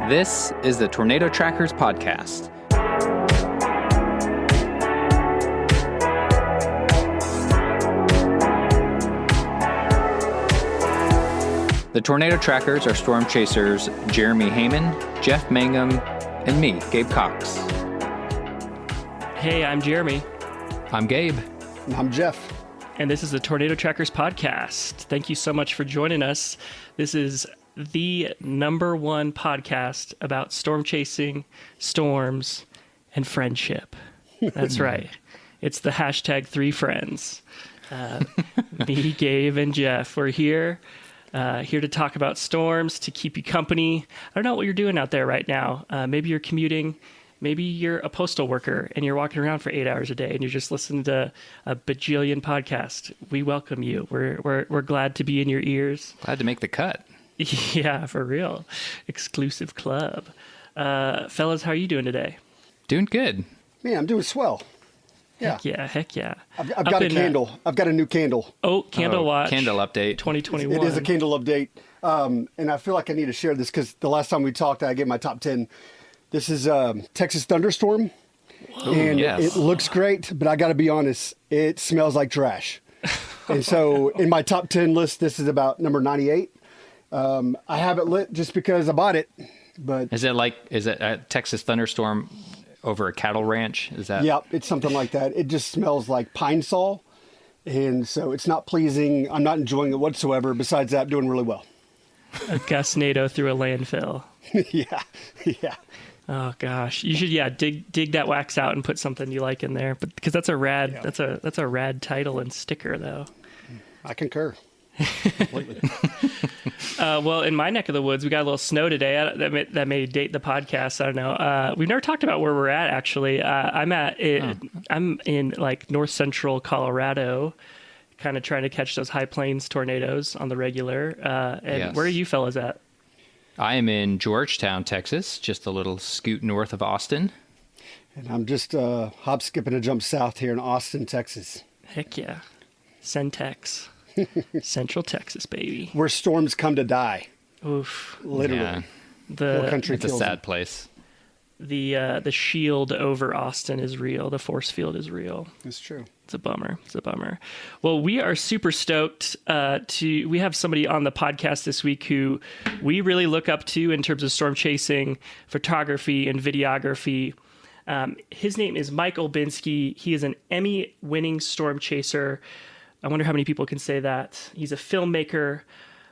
This is the Tornado Trackers podcast. The Tornado Trackers are storm chasers Jeremy Heyman, Jeff Mangum, and me, Gabe Cox. Hey, I'm Jeremy. I'm Gabe. And I'm Jeff. And this is the Tornado Trackers podcast. Thank you so much for joining us. This is the #1 podcast about storm chasing, storms, and friendship. That's right. It's the hashtag 3Friends. Me, Gabe, and Jeff. We're here to talk about storms, to keep you company. I don't know what you're doing out there right now. Maybe you're commuting. Maybe you're a postal worker and you're walking around for 8 hours a day and you're just listening to a bajillion podcasts. We welcome you. We're glad to be in your ears. Glad to make the cut. Yeah, for real. Exclusive club. Fellas, how are you doing today? Doing good. Man, I'm doing swell. Yeah. Heck yeah. I've got a candle. I've got a new candle. Candle watch. Candle update. 2021. It is a candle update. And I feel like I need to share this because the last time we talked, I gave my top 10. This is Texas Thunderstorm. Whoa, and yes. It looks great, but I got to be honest, it smells like trash. And so in my top 10 list, this is about number 98. I have it lit just because I bought it. But Is it a Texas Thunderstorm over a cattle ranch? Is that? Yeah, it's something like that. It just smells like pine sol. And so it's not pleasing. I'm not enjoying it whatsoever. Besides that, I'm doing really well. A gusnado through a landfill. Yeah. Oh gosh, you should dig that wax out and put something you like in there, but because that's a rad that's a rad title and sticker though. I concur. Completely. Well, in my neck of the woods, we got a little snow today. That may date the podcast. I don't know. We've never talked about where we're at actually. I'm in like north central Colorado, kind of trying to catch those high plains tornadoes on the regular. Yes. Where are you fellas at? I am in Georgetown, Texas, just a little scoot north of Austin. And I'm just hop, skip, and a jump south here in Austin, Texas. Heck yeah, Centex, Central Texas, baby. Where storms come to die. Oof. Literally. Yeah, The country it's a kills sad them. place. The shield over Austin is real. The force field is real. It's true. It's a bummer. Well, we are super stoked we have somebody on the podcast this week who we really look up to in terms of storm chasing, photography, and videography. His name is Mike Olbinski. He is an Emmy winning storm chaser. I wonder how many people can say that. He's a filmmaker,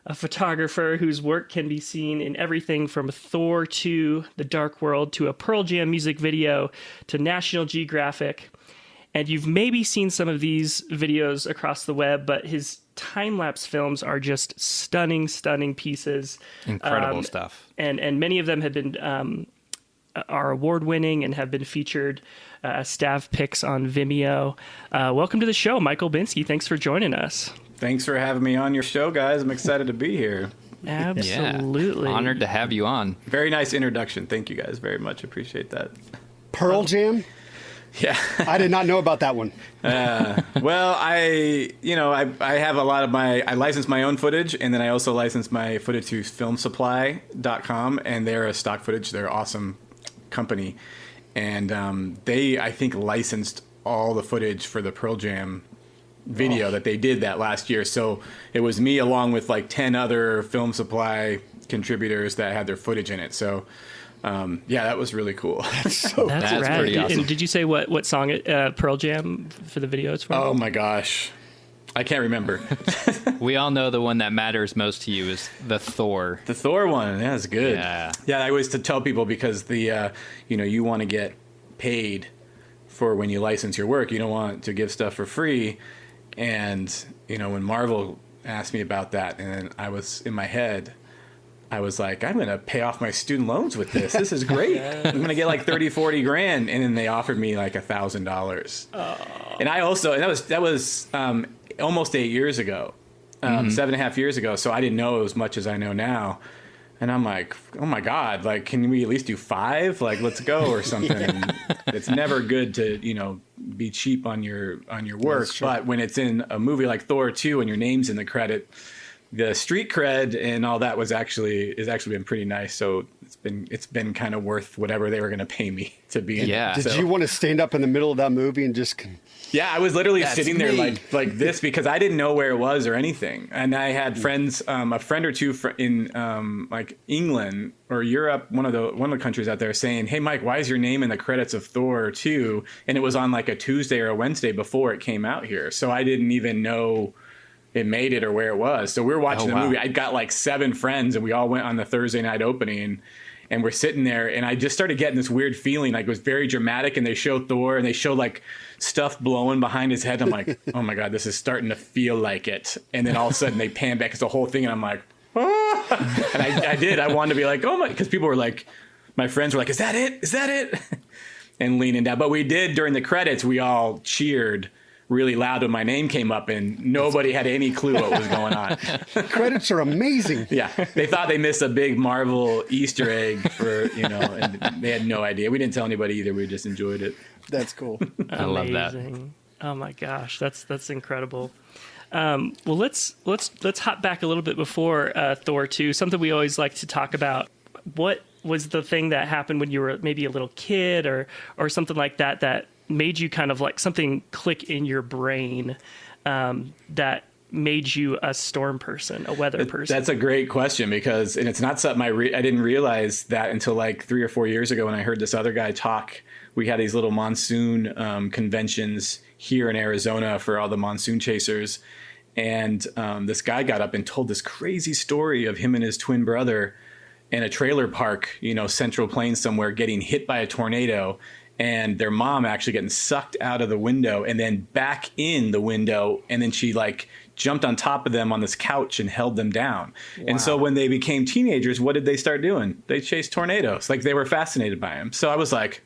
a photographer whose work can be seen in everything from Thor 2, The Dark World, to a Pearl Jam music video, to National Geographic. And you've maybe seen some of these videos across the web, but his time-lapse films are just stunning pieces. Incredible stuff. And many of them have been are award-winning and have been featured as staff picks on Vimeo. Welcome to the show, Mike Olbinski. Thanks for joining us. Thanks for having me on your show, guys. I'm excited to be here. Absolutely. Yeah. Honored to have you on. Very nice introduction. Thank you, guys, very much. Appreciate that. Pearl Jam? Yeah. I did not know about that one. Well, I have a lot of I license my own footage, and then I also license my footage to filmsupply.com, and they're a stock footage. They're an awesome company. And they, I think, licensed all the footage for the Pearl Jam video that they did that last year. So it was me along with like 10 other Film Supply contributors that had their footage in it. So that was really cool. That's That's rad. pretty awesome. And did you say what song Pearl Jam for the video is from? Oh my gosh. I can't remember. We all know the one that matters most to you is the Thor. The Thor one, yeah, it's good. Yeah. Yeah, I always to tell people because the you want to get paid for when you license your work. You don't want to give stuff for free. And when Marvel asked me about that, and I was in my head, I was like, I'm going to pay off my student loans with this. This is great. I'm going to get like 30, 40 grand. And then they offered me like $1,000. And I also, and that was almost 8 years ago, 7.5 years ago. So I didn't know as much as I know now. And I'm like, oh my God, like, can we at least do 5? Like, let's go or something. And it's never good to, be cheap on your work. But when it's in a movie like Thor 2 and your name's in the credit, the street cred and all that is actually been pretty nice. So it's been kind of worth whatever they were going to pay me to be in. Yeah. it. Did So, you want to stand up in the middle of that movie and just... yeah, I was literally That's sitting there me. like this because I didn't know where it was or anything. And I had friends, a friend or two in like England or Europe, one of the countries out there, saying, "Hey, Mike, why is your name in the credits of Thor 2?" And it was on like a Tuesday or a Wednesday before it came out here, so I didn't even know it made it or where it was. So we were watching the movie. I got like 7 friends, and we all went on the Thursday night opening. And we're sitting there, and I just started getting this weird feeling, like it was very dramatic. And they showed Thor, and they showed like stuff blowing behind his head. I'm like, oh my god, this is starting to feel like it. And then all of a sudden they pan back, it's the whole thing, and I'm like, ah! And I wanted to be like, oh my, because people were like, my friends were like, is that it? Is that it? And leaning down. But we did during the credits, we all cheered really loud when my name came up, and nobody had any clue what was going on. Credits are amazing. Yeah, they thought they missed a big Marvel Easter egg for, and they had no idea. We didn't tell anybody either. We just enjoyed it. That's cool. I love that. Amazing. Oh my gosh, that's incredible. Well, let's hop back a little bit before Thor 2. Something we always like to talk about. What was the thing that happened when you were maybe a little kid or something like that made you kind of like something click in your brain that made you a storm person, a weather person? That's a great question because, and it's not something I didn't realize that until like 3 or 4 years ago when I heard this other guy talk. We had these little monsoon conventions here in Arizona for all the monsoon chasers. And this guy got up and told this crazy story of him and his twin brother in a trailer park, Central Plains somewhere, getting hit by a tornado, and their mom actually getting sucked out of the window and then back in the window. And then she like jumped on top of them on this couch and held them down. Wow. And so when they became teenagers, what did they start doing? They chased tornadoes. Like they were fascinated by them. So I was like,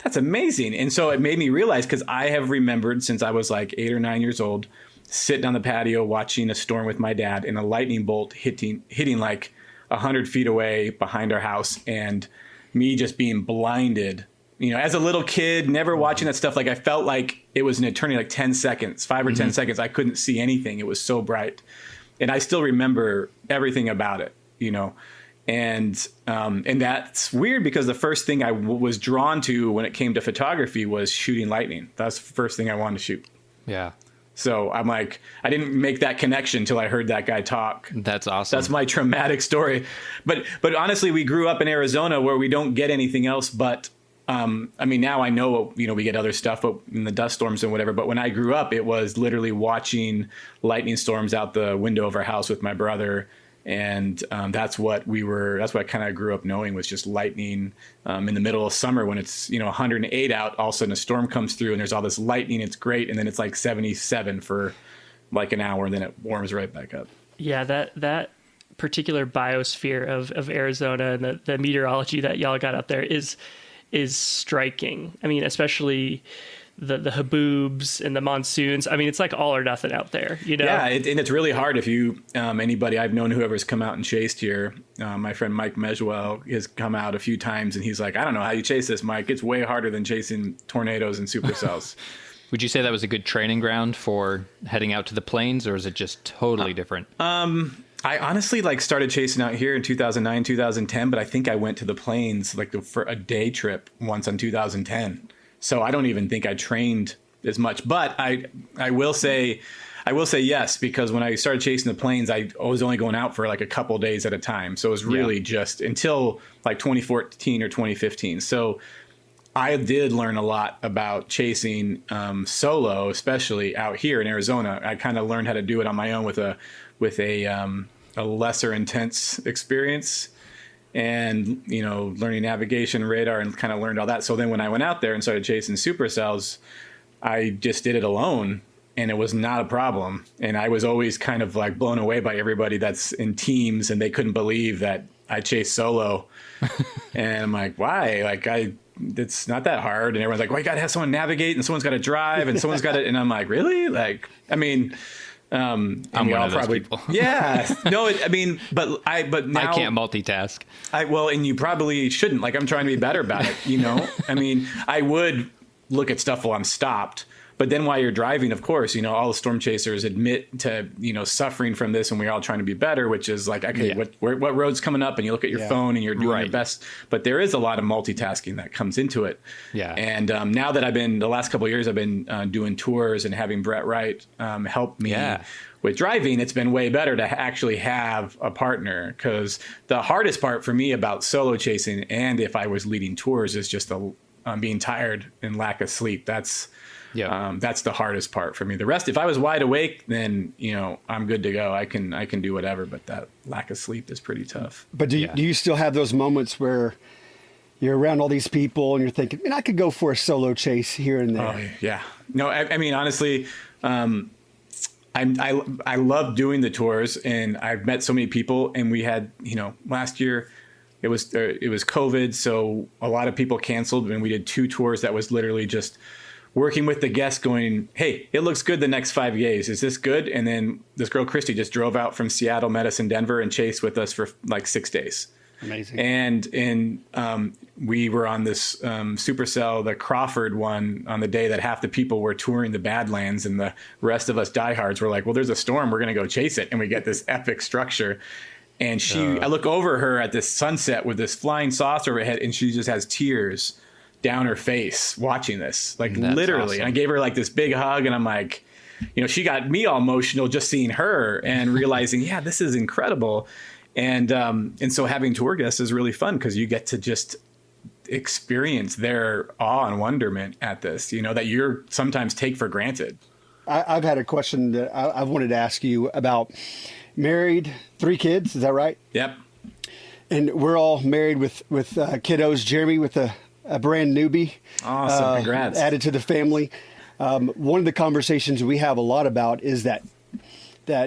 that's amazing. And so it made me realize, because I have remembered since I was like 8 or 9 years old, sitting on the patio watching a storm with my dad and a lightning bolt hitting like 100 feet away behind our house, and me just being blinded. As a little kid, never watching that stuff, like I felt like it was an eternity, like 10 seconds, 5 or 10 seconds. I couldn't see anything. It was so bright. And I still remember everything about it, And that's weird because the first thing I was drawn to when it came to photography was shooting lightning. That's the first thing I wanted to shoot. Yeah. So I'm like, I didn't make that connection until I heard that guy talk. That's awesome. That's my traumatic story. But honestly, we grew up in Arizona where we don't get anything else but, now I know, we get other stuff in the dust storms and whatever. But when I grew up, it was literally watching lightning storms out the window of our house with my brother. And that's what I kind of grew up knowing, was just lightning in the middle of summer when it's 108 out. All of a sudden a storm comes through and there's all this lightning. It's great, and then it's like 77 for like an hour, and then it warms right back up. Yeah, that particular biosphere of Arizona and the meteorology that y'all got out there is striking. I mean, especially the haboobs and the monsoons. I mean, it's like all or nothing out there, Yeah, and it's really hard if you, anybody I've known whoever's come out and chased here, my friend Mike Meswell has come out a few times, and he's like, I don't know how you chase this, Mike. It's way harder than chasing tornadoes and supercells. Would you say that was a good training ground for heading out to the plains, or is it just totally different? I honestly started chasing out here in 2009, 2010, but I think I went to the plains for a day trip once in 2010. So I don't even think I trained as much, but I will say yes, because when I started chasing the plains, I was only going out for like a couple days at a time. So it was really just until like 2014 or 2015. So I did learn a lot about chasing solo, especially out here in Arizona. I kind of learned how to do it on my own with a lesser intense experience. And, learning navigation, radar, and kind of learned all that. So then when I went out there and started chasing supercells, I just did it alone, and it was not a problem. And I was always kind of like blown away by everybody that's in teams, and they couldn't believe that I chased solo. And I'm like, why? It's not that hard. And everyone's like, well, you got to have someone navigate, and someone's got to drive, and someone's got to, and I'm like, really? I'm one of those people. Yeah. No, but now I can't multitask. And you probably shouldn't. I'm trying to be better about it, I would look at stuff while I'm stopped, But then while you're driving, of course, all the storm chasers admit to, suffering from this, and we're all trying to be better, which is like, okay, what road's coming up? And you look at your phone and you're doing your best. But there is a lot of multitasking that comes into it. Yeah. And now that the last couple of years, I've been doing tours and having Brett Wright help me with driving, it's been way better to actually have a partner, because the hardest part for me about solo chasing, and if I was leading tours, is just being tired and lack of sleep. That's the hardest part for me. The rest, if I was wide awake, then I'm good to go. I can do whatever. But that lack of sleep is pretty tough. But do you still have those moments where you're around all these people and you're thinking, man, I could go for a solo chase here and there? Oh yeah. No, I mean honestly, I love doing the tours, and I've met so many people. And we had last year, it was COVID, so a lot of people canceled, and we did 2 tours that was literally just working with the guests going, hey, it looks good the next 5 days. Is this good? And then this girl, Christy, just drove out from Seattle, met us in Denver, and chased with us for like 6 days. Amazing. And we were on this Supercell, the Crawford one, on the day that half the people were touring the Badlands, and the rest of us diehards were like, well, there's a storm, we're going to go chase it. And we get this epic structure. And I look over her at this sunset with this flying saucer overhead, and she just has tears down her face watching this, like literally. Awesome. And I gave her like this big hug, and I'm like, she got me all emotional just seeing her and realizing, yeah, this is incredible. And so having tour guests is really fun, because you get to just experience their awe and wonderment at this, that you're sometimes take for granted. I've had a question that I wanted to ask you about. Married, 3 kids, is that right? Yep. And we're all married with kiddos. Jeremy with a brand newbie. Awesome, congrats. Added to the family. One of the conversations we have a lot about is that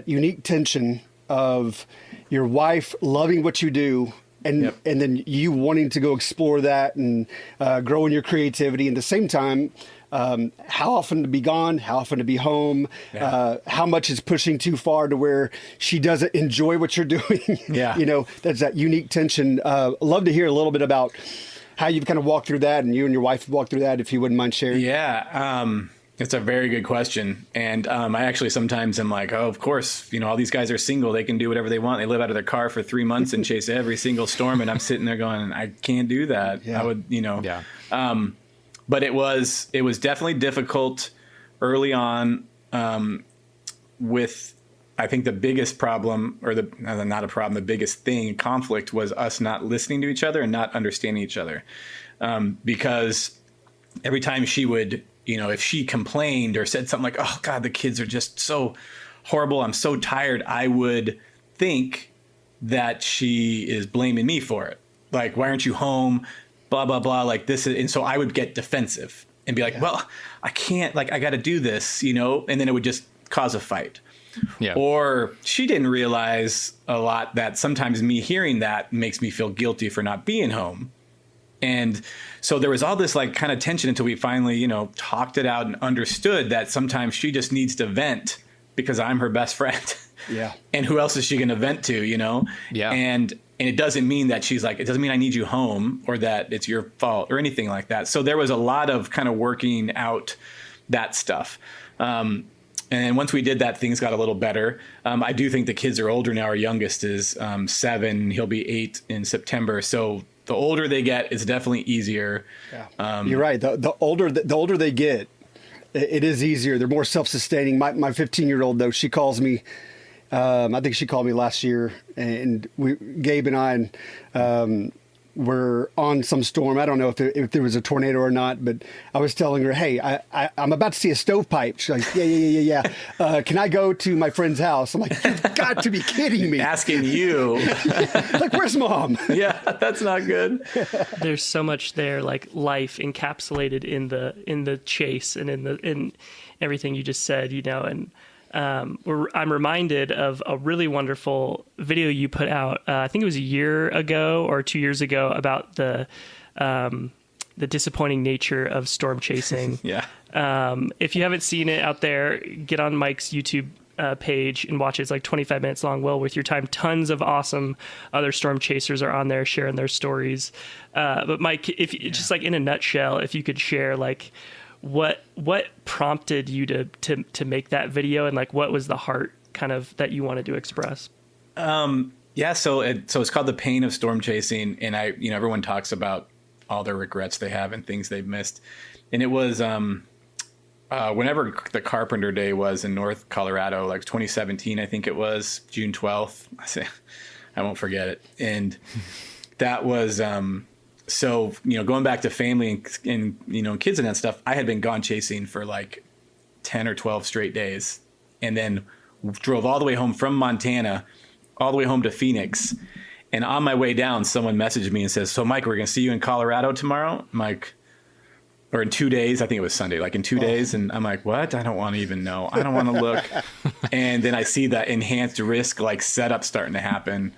unique tension of your wife loving what you do, and then you wanting to go explore that and grow in your creativity. And at the same time, how often to be gone, how often to be home, how much is pushing too far to where she doesn't enjoy what you're doing. Yeah. That's that unique tension. Love to hear a little bit about how you've kind of walked through that, and you and your wife walked through that, if you wouldn't mind sharing. Yeah. It's a very good question. And I actually sometimes am like, oh, of course, all these guys are single. They can do whatever they want. They live out of their car for 3 months and chase every single storm. And I'm sitting there going, I can't do that. Yeah. I would, but it was definitely difficult early on with, I think the biggest problem, or not a problem, the biggest thing, conflict, was us not listening to each other and not understanding each other. Because every time she would, if she complained or said something like, oh God, the kids are just so horrible, I'm so tired, I would think that she is blaming me for it. Like, why aren't you home? Blah, blah, blah, like this. And so I would get defensive and be like, well, I can't, like, I got to do this, and then it would just cause a fight. Yeah. Or she didn't realize a lot that sometimes me hearing that makes me feel guilty for not being home. And so there was all this like kind of tension until we finally, talked it out and understood that sometimes she just needs to vent because I'm her best friend. Yeah. And who else is she going to vent to, Yeah. And it doesn't mean that she's like, it doesn't mean I need you home or that it's your fault or anything like that. So there was a lot of kind of working out that stuff. And once we did that, things got a little better. I do think the kids are older now. Our youngest is 7. He'll be 8 in September. So the older they get, it's definitely easier. Yeah. You're right. The older they get, it is easier. They're more self-sustaining. My 15-year-old, though, she calls me. I think she called me last year, and Gabe and I were on some storm. I don't know if there was a tornado or not, but I was telling her, hey, I'm about to see a stovepipe. She's like, yeah. Can I go to my friend's house? I'm like, you've got to be kidding me. Asking you. Like, where's mom? Yeah, that's not good. There's so much there, like life encapsulated in the chase and in everything you just said, and I'm reminded of a really wonderful video you put out. I think it was a year ago or 2 years ago about the disappointing nature of storm chasing. Yeah. If you haven't seen it out there, get on Mike's YouTube page and watch it. It's like 25 minutes long. Well worth your time. Tons of awesome other storm chasers are on there sharing their stories. But Mike, if just like in a nutshell, if you could share like what prompted you to make that video, and like what was the heart kind of that you wanted to express? Yeah, so it's called The Pain of Storm Chasing, and everyone talks about all their regrets they have and things they've missed, and it was whenever the Carpenter Day was in North Colorado, like 2017, I think it was June 12th. I won't forget it, and that was so going back to family and kids and that stuff. I had been gone chasing for like 10 or 12 straight days, and then drove all the way home from Montana, all the way home to Phoenix. And on my way down, someone messaged me and says, "So Mike, we're going to see you in Colorado tomorrow." I'm like, or in 2 days, I think it was Sunday, like in 2 days. And I'm like, what? I don't want to even know. I don't want to look. And then I see that enhanced risk like setup starting to happen.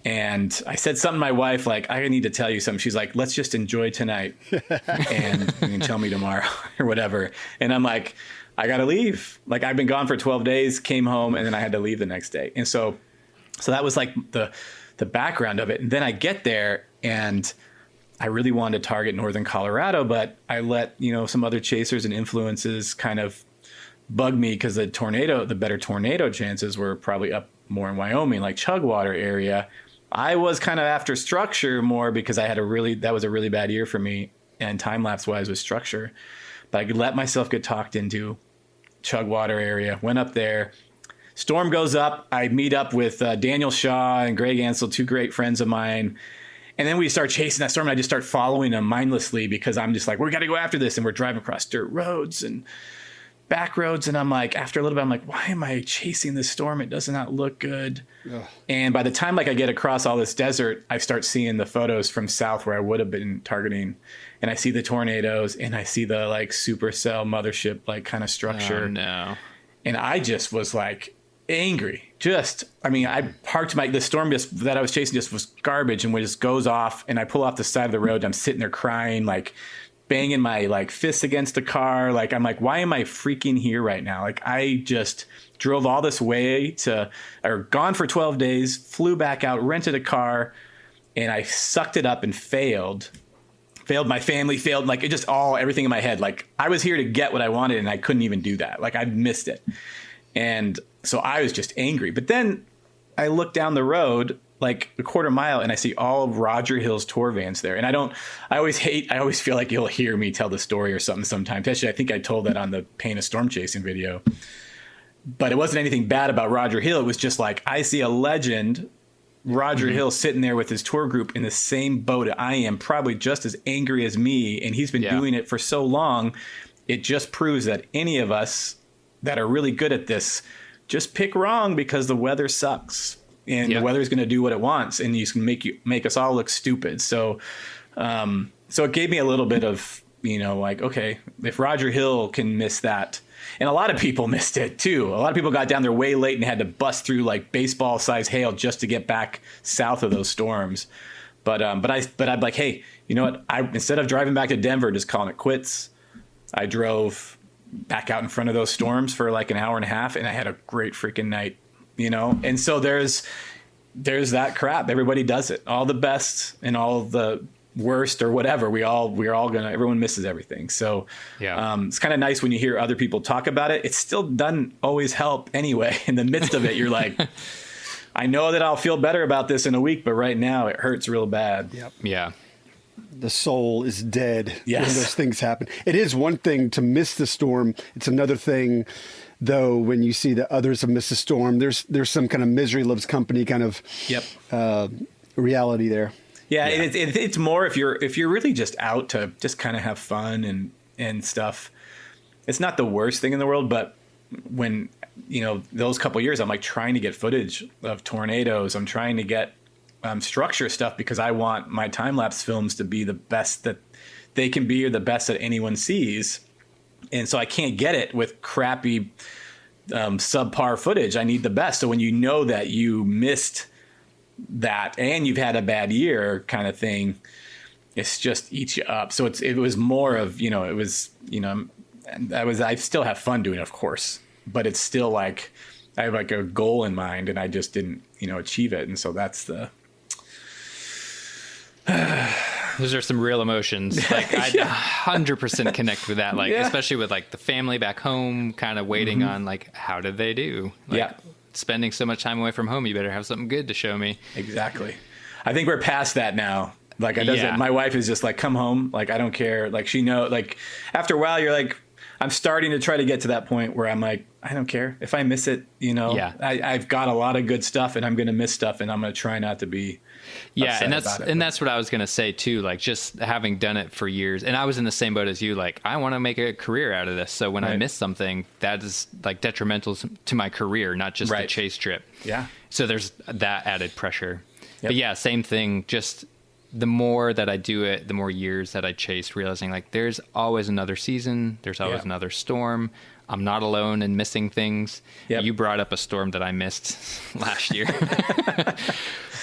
And I said something to my wife, like, I need to tell you something. She's like, let's just enjoy tonight and you can tell me tomorrow or whatever. And I'm like, I got to leave. Like, I've been gone for 12 days, came home, and then I had to leave the next day. And so that was like the background of it. And then I get there and I really wanted to target Northern Colorado, but I let, some other chasers and influences kind of bug me because the better tornado chances were probably up more in Wyoming, like Chugwater area. I was kind of after structure more because that was a really bad year for me and time lapse wise with structure. But I could let myself get talked into Chugwater area, went up there. Storm goes up. I meet up with Daniel Shaw and Greg Ansel, two great friends of mine. And then we start chasing that storm, and I just start following them mindlessly because I'm just like, we got to go after this. And we're driving across dirt roads and back roads. And I'm like, after a little bit, I'm like, why am I chasing this storm? It does not look good. Ugh. And by the time I get across all this desert, I start seeing the photos from south where I would have been targeting. And I see the tornadoes, and I see the like supercell mothership, like kind of structure. Oh, no. And I just was like, angry. I parked the storm that I was chasing just was garbage, and when it just goes off and I pull off the side of the road, I'm sitting there crying, like banging my like fists against the car. Like, I'm like, why am I freaking here right now? Like, I just drove all this way gone for 12 days, flew back out, rented a car, and I sucked it up and failed my family, failed, like it just everything in my head. Like, I was here to get what I wanted and I couldn't even do that. Like, I missed it. And so I was just angry. But then I look down the road like a quarter mile and I see all of Roger Hill's tour vans there. And I always feel like you'll hear me tell the story or something sometimes. Actually, I think I told that on the Pain of Storm Chasing video. But it wasn't anything bad about Roger Hill. It was just like, I see a legend, Roger Hill, sitting there with his tour group in the same boat I am, probably just as angry as me. And he's been doing it for so long. It just proves that any of us that are really good at this just pick wrong because the weather sucks and the weather is going to do what it wants, and you can make us all look stupid. So it gave me a little bit of, like, okay, if Roger Hill can miss that, and a lot of people missed it too. A lot of people got down there way late and had to bust through like baseball size hail just to get back south of those storms. But I'm like, hey, you know what? Instead of driving back to Denver, just calling it quits, I drove back out in front of those storms for like an hour and a half, and I had a great freaking night, And so there's that crap. Everybody does it. All the best and all the worst or whatever. Everyone misses everything. So it's kind of nice when you hear other people talk about it. It still doesn't always help anyway. In the midst of it, you're like, I know that I'll feel better about this in a week, but right now it hurts real bad. Yep. Yeah. The soul is dead when those things happen. It is one thing to miss the storm. It's another thing, though, when you see that others have missed the storm. There's some kind of misery loves company kind of reality there. Yeah, it's more if you're really just out to just kind of have fun and stuff. It's not the worst thing in the world, but when those couple years, I'm like trying to get footage of tornadoes. I'm trying to get structure stuff because I want my time-lapse films to be the best that they can be or the best that anyone sees. And so I can't get it with crappy subpar footage. I need the best. So when you know that you missed that and you've had a bad year kind of thing, it's just eats you up. So it was more of, I still have fun doing it, of course, but it's still like I have like a goal in mind and I just didn't, achieve it. And so that's Those are some real emotions. Like I 100% connect with that. Like especially with like the family back home, kind of waiting on like how did they do? Like, spending so much time away from home, you better have something good to show me. Exactly. I think we're past that now. Like it doesn't. My wife is just like, come home. Like I don't care. Like she know. Like after a while, you're like, I'm starting to try to get to that point where I'm like, I don't care if I miss it. You know, I've got a lot of good stuff, and I'm going to miss stuff, and I'm going to try not to be. And that's what I was going to say too. Like just having done it for years, and I was in the same boat as you. Like I want to make a career out of this. So when I miss something, that is like detrimental to my career, not just the chase trip. Yeah. So there's that added pressure. But yeah, same thing. Just the more that I do it, the more years that I chase, realizing like there's always another season. There's always another storm. I'm not alone in missing things. You brought up a storm that I missed last year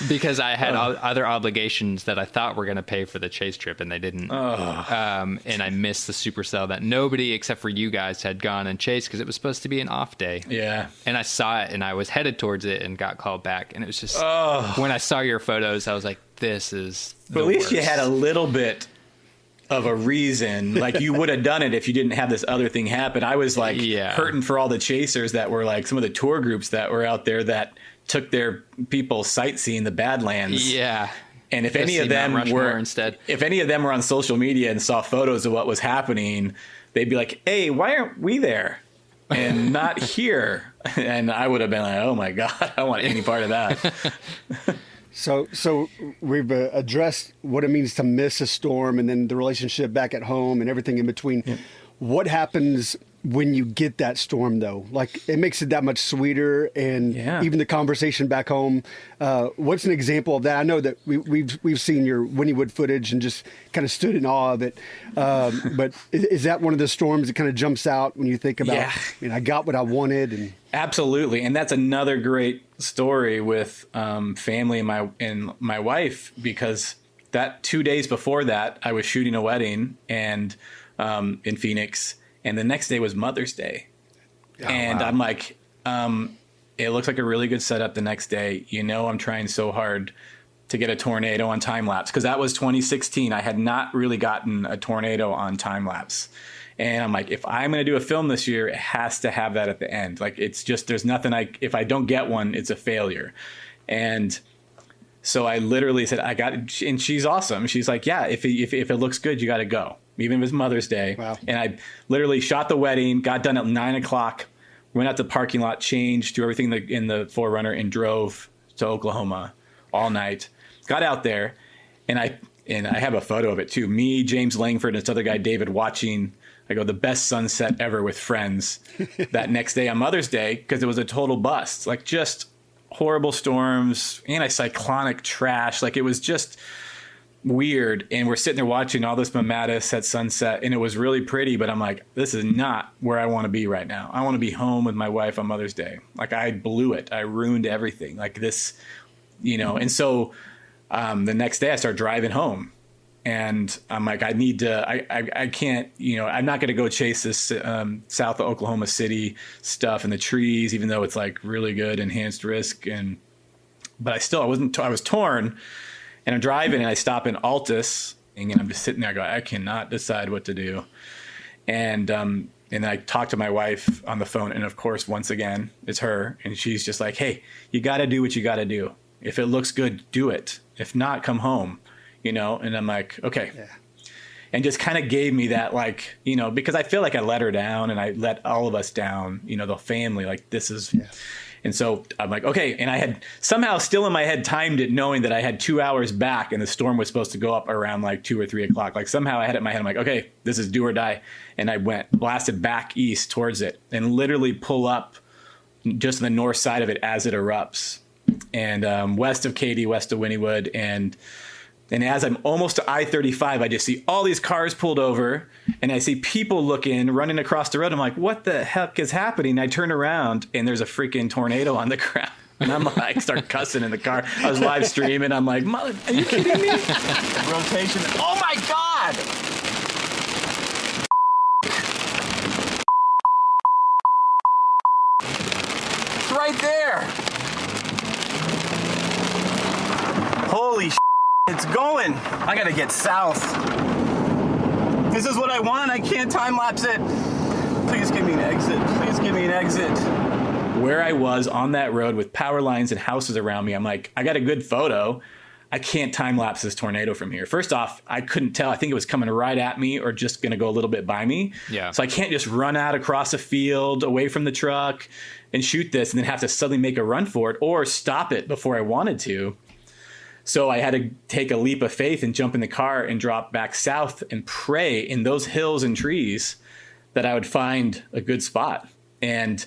because I had other obligations that I thought were going to pay for the chase trip, and they didn't. And I missed the supercell that nobody except for you guys had gone and chased because it was supposed to be an off day. Yeah. And I saw it, and I was headed towards it and got called back. And it was just when I saw your photos, I was like, this is But at least you had a little bit of a reason. Like you would have done it if you didn't have this other thing happen. I was like hurting for all the chasers that were like some of the tour groups that were out there that took their people sightseeing the Badlands. Yeah. And if any of them were if any of them were on social media and saw photos of what was happening, they'd be like, hey, why aren't we there and not here? And I would have been like, oh my God, I don't want any part of that. So we've addressed what it means to miss a storm and then the relationship back at home and everything in between. Yeah. What happens when you get that storm, though? Like, it makes it that much sweeter, and even the conversation back home. What's an example of that? I know that we've seen your Wynnewood footage and just kind of stood in awe of it. But is that one of the storms that kind of jumps out when you think about, I got what I wanted? And absolutely. And that's another great story with family and my wife, because that 2 days before that, I was shooting a wedding and in Phoenix, and the next day was Mother's Day. I'm like, it looks like a really good setup the next day. I'm trying so hard to get a tornado on time lapse, because that was 2016. I had not really gotten a tornado on time lapse. And I'm like, if I'm going to do a film this year, it has to have that at the end. Like, it's just, there's nothing if I don't get one, it's a failure. And so I literally said, I got it. And she's awesome. She's like, yeah, if it looks good, you got to go. Even if it's Mother's Day. Wow. And I literally shot the wedding, got done at 9:00, went out to the parking lot, changed, do everything in the 4Runner, and drove to Oklahoma all night. Got out there, and I have a photo of it too. Me, James Langford, and this other guy, David, watching, the best sunset ever with friends that next day on Mother's Day, because it was a total bust. Like, just horrible storms, anticyclonic trash. Like, it was just weird. And we're sitting there watching all this mammatus at sunset, and it was really pretty, but I'm like, this is not where I want to be right now. I want to be home with my wife on Mother's Day. Like, I blew it. I ruined everything. Like this, and so the next day I start driving home, and I'm like, I need to, I can't, I'm not going to go chase this south of Oklahoma City stuff in the trees, even though it's like really good enhanced risk. But I was torn. And I'm driving, and I stop in Altus, and I'm just sitting there going, I cannot decide what to do. And I talk to my wife on the phone, and of course, once again, it's her. And she's just like, hey, you got to do what you got to do. If it looks good, do it. If not, come home, And I'm like, okay. Yeah. And just kind of gave me that, because I feel like I let her down, and I let all of us down, the family, like, this is... Yeah. And so I'm like, okay. And I had somehow still in my head timed it, knowing that I had 2 hours back, and the storm was supposed to go up around like 2 or 3 o'clock. Like, somehow I had it in my head. I'm like, okay, this is do or die. And I blasted back east towards it, and literally pull up just on the north side of it as it erupts. And west of Katy, west of Wynnewood. And as I'm almost to I-35, I just see all these cars pulled over, and I see people running across the road. I'm like, what the heck is happening? I turn around, and there's a freaking tornado on the ground. And I'm like, start cussing in the car. I was live streaming. I'm like, Mother, are you kidding me? Rotation. Oh my God! It's right there. Holy shit. It's going. I gotta get south. This is what I want. I can't time lapse it. Please give me an exit. Please give me an exit. Where I was on that road with power lines and houses around me, I'm like, I got a good photo. I can't time lapse this tornado from here. First off, I couldn't tell. I think it was coming right at me or just going to go a little bit by me. Yeah. So I can't just run out across a field away from the truck and shoot this and then have to suddenly make a run for it or stop it before I wanted to. So I had to take a leap of faith and jump in the car and drop back south and pray in those hills and trees that I would find a good spot. And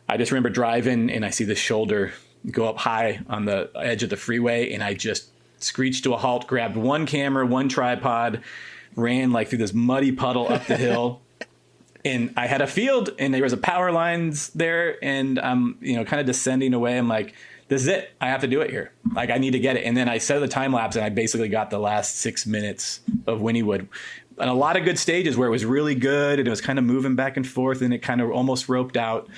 I just remember driving and I see the shoulder go up high on the edge of the freeway, and I just screeched to a halt, grabbed one camera, one tripod, ran like through this muddy puddle up the hill. And I had a field and there was a power lines there, and I'm, kind of descending away. I'm like, this is it. I have to do it here. Like, I need to get it. And then I set the time lapse and I basically got the last 6 minutes of Wynnewood. And a lot of good stages where it was really good and it was kind of moving back and forth and it kind of almost roped out.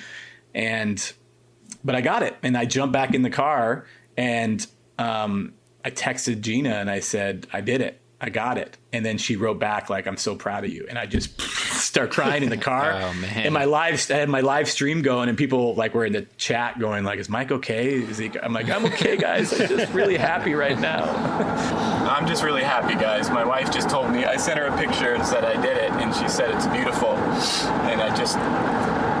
But I got it. And I jumped back in the car and I texted Gina and I said, I did it. I got it. And then she wrote back like, I'm so proud of you. And I just start crying in the car. Oh, man. And I had my live stream going and people like were in the chat going like, is Mike okay? I'm like, I'm okay, guys. I'm just really happy right now. I'm just really happy, guys. My wife just told me, I sent her a picture and said I did it, and she said it's beautiful. And it just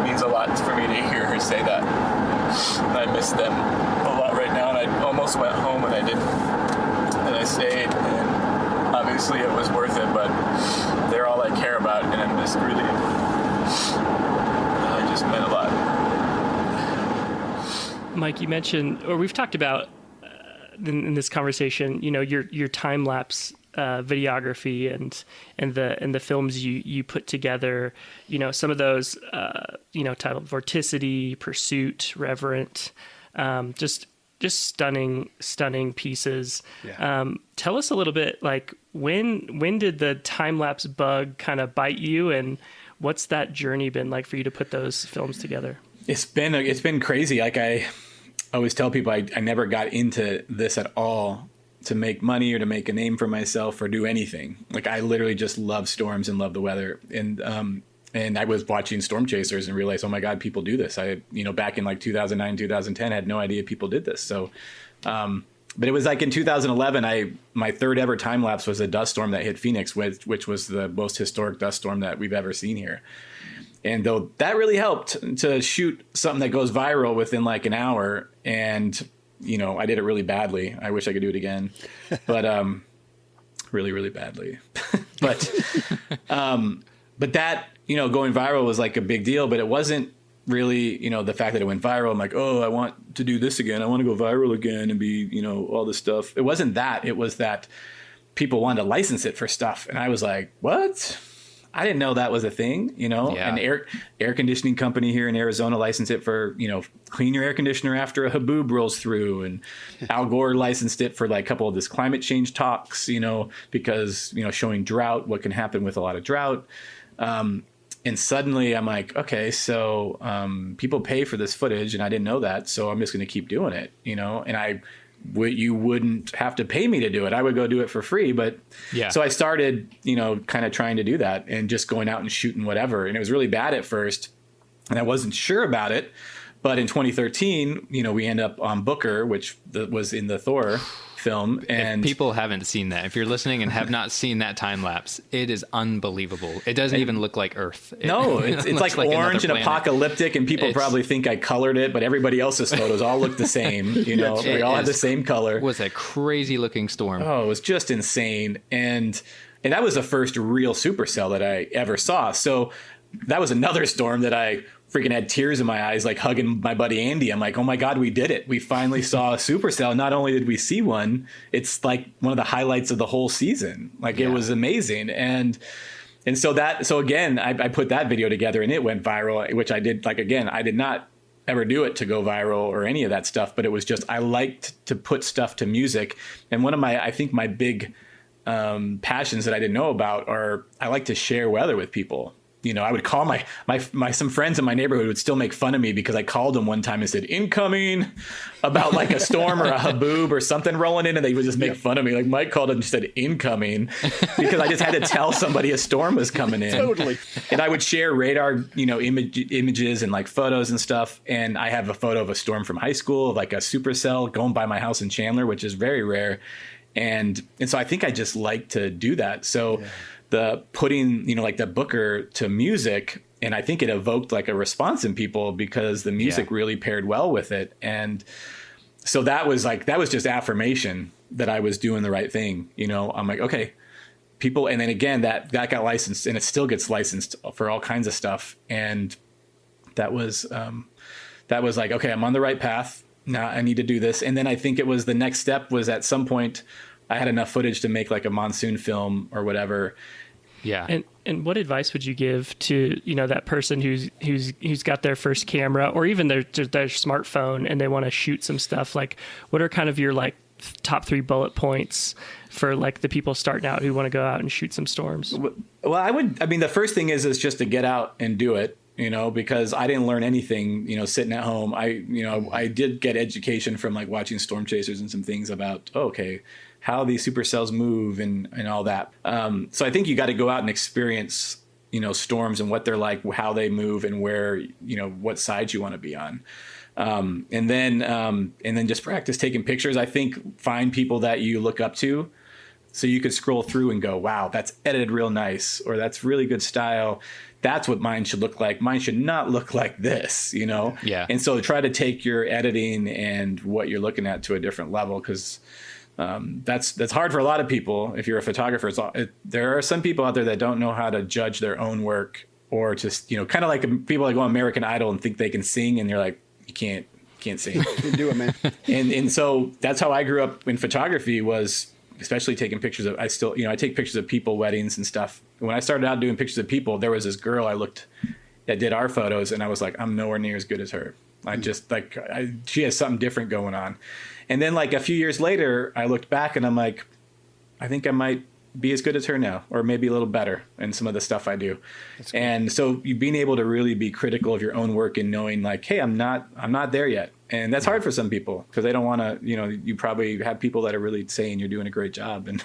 means a lot for me to hear her say that. And I miss them a lot right now, and I almost went home and I didn't. And I stayed, and obviously it was worth it, but they're all I care about, and I'm just really, it just meant a lot. Mike, you mentioned, or we've talked about in this conversation, your time lapse videography and the films you put together. Some of those, titled Vorticity, Pursuit, Reverent, just stunning pieces. Yeah. Tell us a little bit, like when did the time lapse bug kind of bite you, and what's that journey been like for you to put those films together? It's been crazy. Like I always tell people, I never got into this at all to make money or to make a name for myself or do anything. Like I literally just love storms and love the weather. And I was watching Storm Chasers and realized, oh my God, people do this. Back in like 2009, 2010, I had no idea people did this. So, but it was like in 2011, my third ever time lapse was a dust storm that hit Phoenix, which was the most historic dust storm that we've ever seen here. And though that really helped to shoot something that goes viral within like an hour, and I did it really badly. I wish I could do it again, but really, really badly. but that going viral was like a big deal. But it wasn't really the fact that it went viral. I'm like, oh, I want to do this again. I want to go viral again and be all this stuff. It wasn't that. It was that people wanted to license it for stuff, and I was like, what? I didn't know that was a thing, Yeah. An air conditioning company here in Arizona licensed it for, clean your air conditioner after a haboob rolls through. And Al Gore licensed it for like a couple of his climate change talks, because, showing drought, what can happen with a lot of drought. And suddenly I'm like, okay, so people pay for this footage and I didn't know that. So I'm just going to keep doing it, and you wouldn't have to pay me to do it. I would go do it for free. But yeah. So I started, kind of trying to do that and just going out and shooting whatever. And it was really bad at first and I wasn't sure about it. But in 2013, we end up on Booker, which was in the Thor film. And if people haven't seen that, if you're listening and have not seen that time lapse, it is unbelievable. It doesn't even look like Earth. No, it's like orange and apocalyptic, and people probably think I colored it, but everybody else's photos all look the same. We all have the same color. It was a crazy looking storm. Oh, it was just insane. And that was the first real supercell that I ever saw. So that was another storm that I freaking had tears in my eyes, like hugging my buddy Andy. I'm like, oh my God, we did it. We finally saw a supercell. Not only did we see one, it's like one of the highlights of the whole season. Like It was amazing. And so again, I put that video together and it went viral, which I did. Like, again, I did not ever do it to go viral or any of that stuff, but it was just, I liked to put stuff to music. And one of my big passions that I didn't know about are I like to share weather with people. I would call my some friends in my neighborhood would still make fun of me because I called them one time and said incoming about like a storm or a haboob or something rolling in, and they would just make fun of me. Like Mike called and said incoming because I just had to tell somebody a storm was coming in. Totally. And I would share radar, images and like photos and stuff. And I have a photo of a storm from high school, of like a supercell going by my house in Chandler, which is very rare. And so I think I just like to do that. So the putting, like the Booker to music, and I think it evoked like a response in people because the music really paired well with it. And so that was just affirmation that I was doing the right thing. I'm like, okay, people. And then again, that got licensed, and it still gets licensed for all kinds of stuff. And that was like, okay, I'm on the right path. Now I need to do this. And then I think it was the next step was at some point I had enough footage to make like a monsoon film or whatever. Yeah. And what advice would you give to, that person who's got their first camera or even their smartphone and they want to shoot some stuff? Like, what are kind of your like top 3 bullet points for like the people starting out who want to go out and shoot some storms? Well, the first thing is just to get out and do it. Because I didn't learn anything, sitting at home. I did get education from like watching Storm Chasers and some things about, how these supercells move and all that. So I think you got to go out and experience, storms and what they're like, how they move and where, what sides you want to be on. And then just practice taking pictures. I think find people that you look up to. So you could scroll through and go, wow, that's edited real nice, or that's really good style. That's what mine should look like. Mine should not look like this, Yeah. And so try to take your editing and what you're looking at to a different level, because that's hard for a lot of people. If you're a photographer, there are some people out there that don't know how to judge their own work, or just, kind of like people that go on American Idol and think they can sing, and you're like, you can't sing. You can do it, man. And so that's how I grew up in photography, was especially taking pictures of, I take pictures of people, weddings and stuff. When I started out doing pictures of people, there was this girl that did our photos, and I was like, I'm nowhere near as good as her. She has something different going on. And then like a few years later, I looked back and I'm like, I think I might be as good as her now, or maybe a little better in some of the stuff I do. Cool. And so you being able to really be critical of your own work and knowing like, hey, I'm not there yet. And that's hard for some people because they don't want to, you probably have people that are really saying you're doing a great job and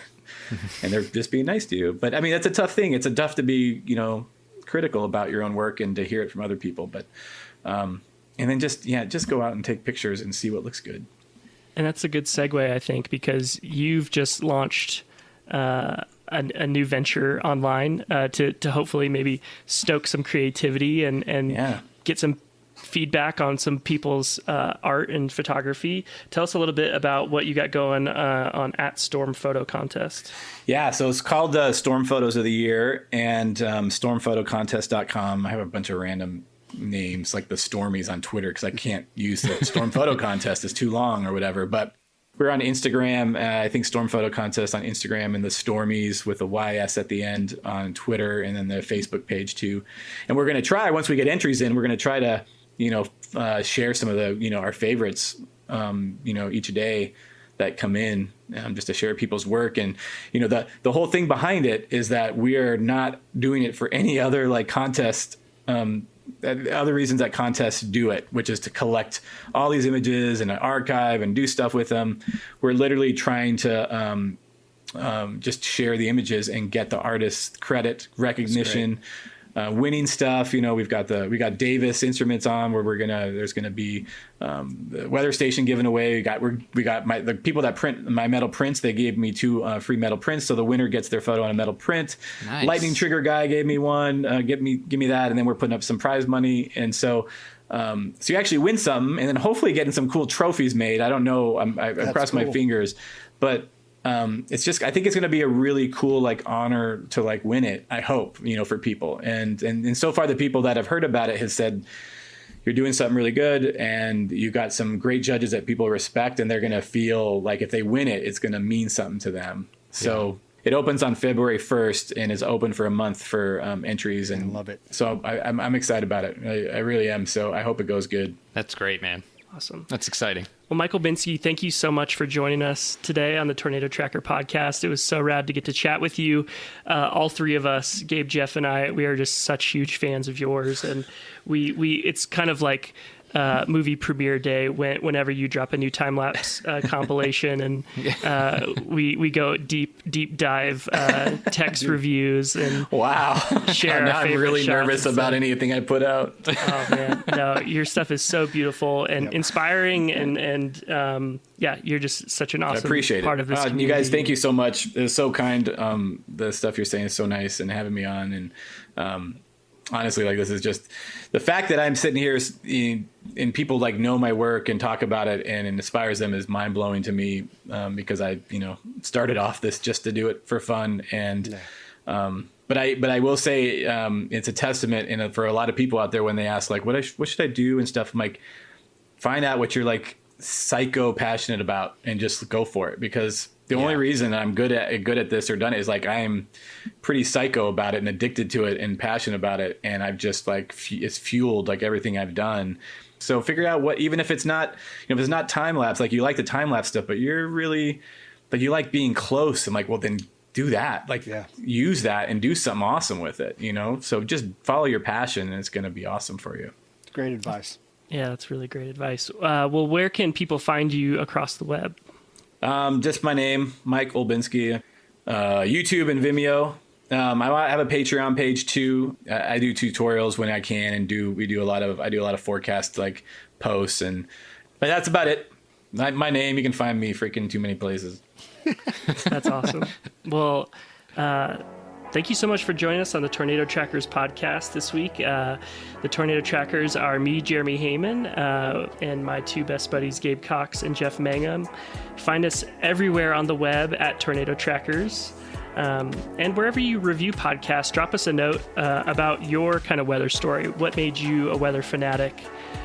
they're just being nice to you. But I mean, that's a tough thing. It's tough to be, critical about your own work and to hear it from other people. But, and then just go out and take pictures and see what looks good. And that's a good segue, I think, because you've just launched a new venture online to hopefully maybe stoke some creativity and get some feedback on some people's art and photography. Tell us a little bit about what you got going on at Storm Photo Contest. Yeah, so it's called Storm Photos of the Year, and stormphotocontest.com. I have a bunch of random names like the Stormies on Twitter because I can't use the Storm Photo Contest. It's too long or whatever. But we're on Instagram. I think Storm Photo Contest on Instagram, and the Stormies with a YS at the end on Twitter, and then the Facebook page too. And we're going to try, once we get entries in, we're going to try to, share some of the, our favorites, each day that come in, just to share people's work. And, the whole thing behind it is that we are not doing it for any other like contest, other reasons that contests do it, which is to collect all these images and archive and do stuff with them. We're literally trying to just share the images and get the artist credit, recognition, winning stuff. We got Davis Instruments on where there's gonna be the weather station given away. We got the people that print my metal prints. They gave me 2 free metal prints, so the winner gets their photo on a metal print. Nice. Lightning Trigger guy gave me one. Give me that, and then we're putting up some prize money. And so you actually win something, and then hopefully getting some cool trophies made. I don't know. I cross my fingers, but. It's just, I think it's going to be a really cool, like, honor to like win it. I hope, for people. And so far the people that have heard about it has said, you're doing something really good and you got some great judges that people respect, and they're going to feel like if they win it, it's going to mean something to them. So it opens on February 1st and is open for a month for entries. And I love it. So I'm excited about it. I really am. So I hope it goes good. That's great, man. Awesome. That's exciting. Well, Mike Olbinski, thank you so much for joining us today on the Tornado Tracker podcast. It was so rad to get to chat with you. All three of us, Gabe, Jeff, and I, we are just such huge fans of yours. And it's kind of like movie premiere day whenever you drop a new time-lapse compilation, and we go deep dive text reviews and wow. share now our I'm really favorite nervous shots. about anything I put out. Oh man, no, your stuff is so beautiful and inspiring, and you're just such an awesome I appreciate part it. of this community. You guys, thank you so much. It's so kind. The stuff you're saying is so nice, and having me on, and honestly, like, this is just the fact that I'm sitting here and people like know my work and talk about it, and it inspires them, is mind blowing to me, because I, started off this just to do it for fun. And, but I will say, it's a testament for a lot of people out there when they ask, like, what should I do and stuff. I'm like, find out what you're like psycho passionate about and just go for it, because the only reason I'm good at this or done it is like I'm pretty psycho about it and addicted to it and passionate about it, and I've just like it's fueled like everything I've done. So figure out what, even if it's not, if it's not time lapse, like you like the time lapse stuff, but you're really like, you like being close. I'm like, well, then do that. Like use that and do something awesome with it. So just follow your passion, and it's going to be awesome for you. Great advice. Yeah, that's really great advice. Well, where can people find you across the web? Just my name, Mike Olbinski, YouTube and Vimeo. I have a Patreon page too. I do tutorials when I can, and I do a lot of forecast like posts, but that's about it. My name, you can find me freaking too many places. That's awesome. Well, thank you so much for joining us on the Tornado Trackers podcast this week. The Tornado Trackers are me, Jeremy Heyman, and my two best buddies, Gabe Cox and Jeff Mangum. Find us everywhere on the web at Tornado Trackers. And wherever you review podcasts, drop us a note about your kind of weather story. What made you a weather fanatic,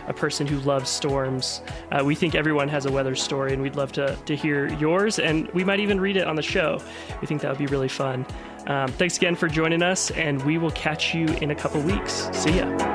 a person who loves storms? We think everyone has a weather story, and we'd love to hear yours, and we might even read it on the show. We think that would be really fun. Thanks again for joining us, and we will catch you in a couple weeks. See ya.